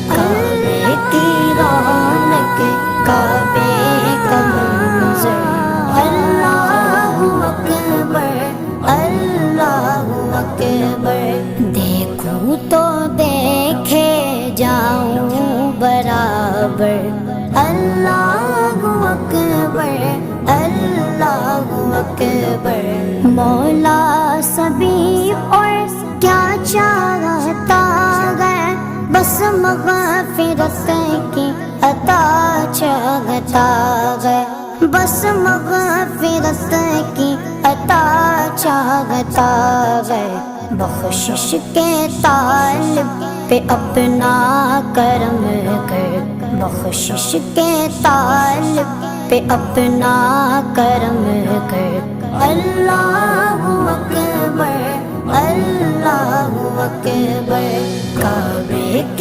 काबे की रौनक, काबे का मंज़र। अल्लाहु अकबर, अल्लाहु अकबर। देखूं तो देखे जाऊं बराबर। अल्लाहु अकबर, अल्लाहु अकबर। मौला सभी और क्या चाहता है, बस मग़फ़िरत की अता चाहता है, बस मग़फ़िरत की अता चाहता है। बख़्शिश के तालिब पे अपना करम कर, बख़्शिश के तालिब पे अपना करम कर। अल्लाहु अकबर, अल्लाहु अकबर। काबे